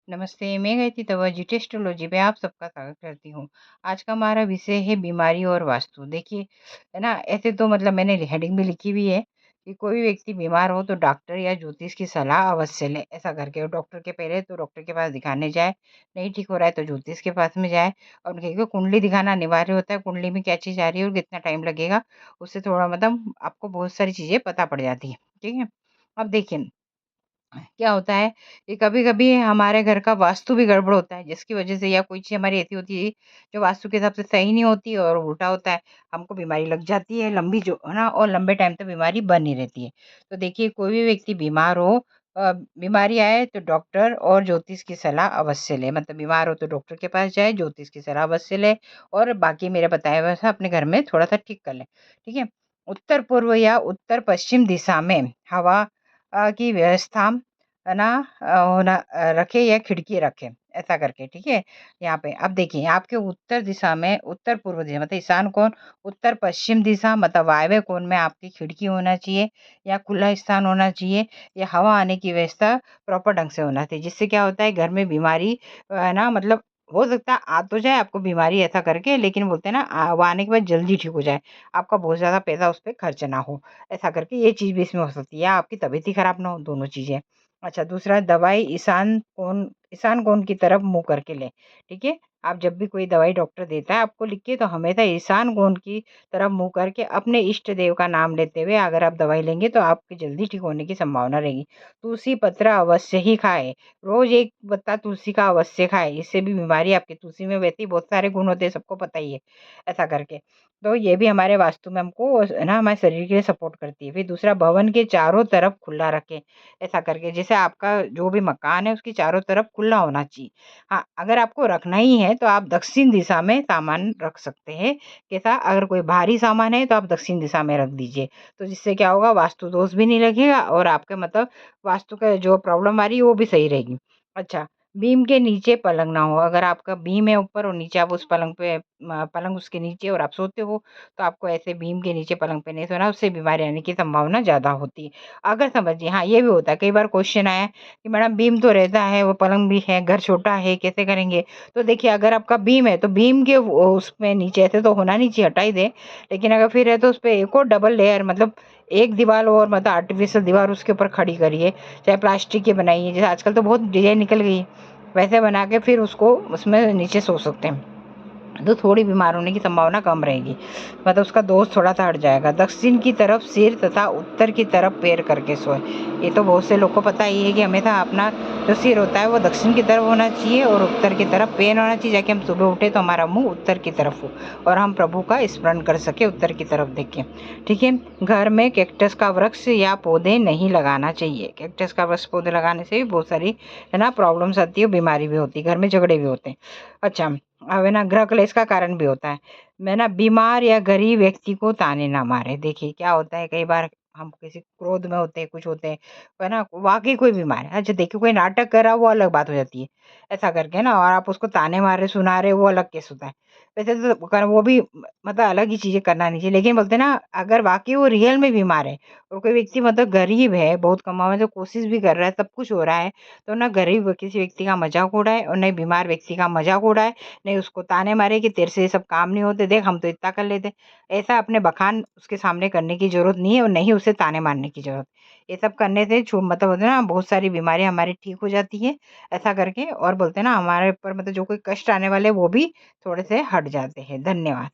नमस्ते, मैं गायत्री तवाजी टेस्टोलॉजी में आप सबका स्वागत करती हूँ। आज का हमारा विषय है बीमारी और वास्तु। देखिए, है ना? ऐसे तो मतलब मैंने हेडिंग भी लिखी हुई है कि कोई भी व्यक्ति बीमार हो तो डॉक्टर या ज्योतिष की सलाह अवश्य लें, ऐसा करके। और डॉक्टर के पहले तो डॉक्टर के पास दिखाने जाए, नहीं ठीक हो रहा है तो ज्योतिष के पास में जाए और उनके को कुंडली दिखाना अनिवार्य होता है, कुंडली में क्या चीज़ आ रही है और कितना टाइम लगेगा, उससे थोड़ा मतलब आपको बहुत सारी चीज़ें पता पड़ जाती हैं, ठीक है? अब देखिए क्या होता है कि कभी-कभी हमारे घर का वास्तु भी गड़बड़ होता है, जिसकी वजह से या कोई चीज़ हमारी ऐसी होती है जो वास्तु के हिसाब से सही नहीं होती और उल्टा होता है, हमको बीमारी लग जाती है लंबी जो है ना, और लंबे टाइम तक बीमारी बनी रहती है। तो देखिए, कोई भी व्यक्ति बीमार हो, बीमारी आए तो डॉक्टर और ज्योतिष की सलाह अवश्य ले। मतलब बीमार हो तो डॉक्टर के पास जाए, ज्योतिष की सलाह अवश्य ले और बाकी मेरे बताए वैसा अपने घर में थोड़ा-सा ठीक कर ले। ठीक है? उत्तर पूर्व या उत्तर पश्चिम दिशा में हवा की व्यवस्था है ना, रखे या खिड़की रखे, ऐसा करके, ठीक है? यहाँ पे अब देखिए, आपके उत्तर दिशा में, उत्तर पूर्व दिशा मतलब ईशान कोण, उत्तर पश्चिम दिशा मतलब वायव्य कोण में आपकी खिड़की होना चाहिए या खुला स्थान होना चाहिए या हवा आने की व्यवस्था प्रॉपर ढंग से होना चाहिए, जिससे क्या होता है घर में बीमारी है ना, मतलब हो सकता है आ तो जाए आपको बीमारी ऐसा करके, लेकिन बोलते हैं ना वो आने के बाद जल्दी ठीक हो जाए, आपका बहुत ज़्यादा पैसा उस पे खर्च ना हो, ऐसा करके ये चीज़ भी इसमें हो सकती है, या आपकी तबीयत ही खराब ना हो, दोनों चीज़ें। अच्छा, दूसरा दवाई ईशान कोण की तरफ मुँह करके लें, ठीक है? आप जब भी कोई दवाई डॉक्टर देता है आपको लिख के, तो हमेशा ईशान कोण की तरफ मुँह करके अपने इष्ट देव का नाम लेते हुए अगर आप दवाई लेंगे तो आपकी जल्दी ठीक होने की संभावना रहेगी। तुलसी पत्र अवश्य ही खाएँ, रोज़ 1 पत्ता तुलसी का अवश्य खाएँ, इससे भी बीमारी आपकी, तुलसी में वैसे ही बहुत सारे गुण होते हैं, सबको पता ही है, ऐसा करके। तो ये भी हमारे वास्तु में हमको है ना, हमारे शरीर के लिए सपोर्ट करती है। फिर दूसरा, भवन के चारों तरफ खुला रखें, ऐसा करके, जैसे आपका जो भी मकान है उसकी चारों तरफ खुला होना चाहिए। हाँ, अगर आपको रखना ही है तो आप दक्षिण दिशा में सामान रख सकते हैं। कैसा? अगर कोई भारी सामान है तो आप दक्षिण दिशा में रख दीजिए। तो जिससे क्या होगा, वास्तु दोष भी नहीं लगेगा और आपके मतलब वास्तु का जो प्रॉब्लम आ रही है वो भी सही रहेगी। अच्छा, बीम के नीचे पलंग ना हो। अगर आपका बीम है ऊपर और नीचे आप उस पलंग पे पलंग उसके नीचे और आप सोते हो, तो आपको ऐसे बीम के नीचे पलंग पे नहीं सोना, उससे बीमारी आने की संभावना ज़्यादा होती है। अगर समझिए, हाँ, ये भी होता है, कई बार क्वेश्चन आया है कि मैडम बीम तो रहता है, वो पलंग भी है, घर छोटा है, कैसे करेंगे? तो देखिए, अगर आपका बीम है तो बीम के उसमें नीचे ऐसे तो होना नहीं चाहिए, हटा ही दें। लेकिन अगर फिर है तो उसपे एक और डबल लेयर, मतलब एक दीवार और, मतलब आर्टिफिशियल दीवार उसके ऊपर खड़ी करिए, चाहे प्लास्टिक की बनाइए, जैसे आजकल तो बहुत डिज़ाइन निकल गई है, वैसे बना के फिर उसको उसमें नीचे सो सकते हैं। तो थोड़ी बीमार होने की संभावना कम रहेगी, मतलब उसका दोष थोड़ा-सा हट जाएगा। दक्षिण की तरफ सिर तथा उत्तर की तरफ पैर करके सोएं। ये तो बहुत से लोग को पता ही है कि हमेशा अपना जो सिर होता है वो दक्षिण की तरफ होना चाहिए और उत्तर की तरफ पैर होना चाहिए, ताकि हम सुबह उठे तो हमारा मुँह उत्तर की तरफ हो और हम प्रभु का स्मरण कर सकें उत्तर की तरफ देख के। ठीक है? घर में कैक्टस का वृक्ष या पौधे नहीं लगाना चाहिए। कैक्टस का वृक्ष पौधे लगाने से भी बहुत सारी है ना प्रॉब्लम्स आती है, बीमारी भी होती है, घर में झगड़े भी होते हैं। अच्छा, अब है ना, गृह क्लेश का कारण भी होता है। मैं ना, बीमार या गरीब व्यक्ति को ताने ना मारे। देखिए, क्या होता है, कई बार हम किसी क्रोध में होते हैं, कुछ होते हैं, है ना, वाक़ई कोई बीमार है। अच्छा देखिए, कोई नाटक कर रहा है वो अलग बात हो जाती है, ऐसा करके ना, और आप उसको ताने मार रहे, सुना रहे, वो अलग केस होता है। वैसे तो कर वो भी मतलब अलग ही चीज़ें करना नहीं चाहिए। लेकिन बोलते हैं ना, अगर वाक़ई वो रियल में बीमार है और कोई व्यक्ति मतलब गरीब है, बहुत कमाने की कोशिश भी कर रहा है, सब कुछ हो रहा है, तो ना गरीब किसी व्यक्ति का मज़ाक उड़ाए और ना बीमार व्यक्ति का मज़ाक उड़ाए, नहीं उसको ताने मारे कि तेरे से ये सब काम नहीं होते, देख हम तो इतना कर लेते। ऐसा अपने बखान उसके सामने करने की ज़रूरत नहीं है और नहीं उसे ताने मारने की ज़रूरत। ये सब करने से छो मतलब होता है ना, बहुत सारी बीमारियाँ हमारी ठीक हो जाती हैं, ऐसा करके। और बोलते हैं ना, हमारे ऊपर मतलब जो कोई कष्ट आने वाले वो भी थोड़े से हट जाते हैं। धन्यवाद।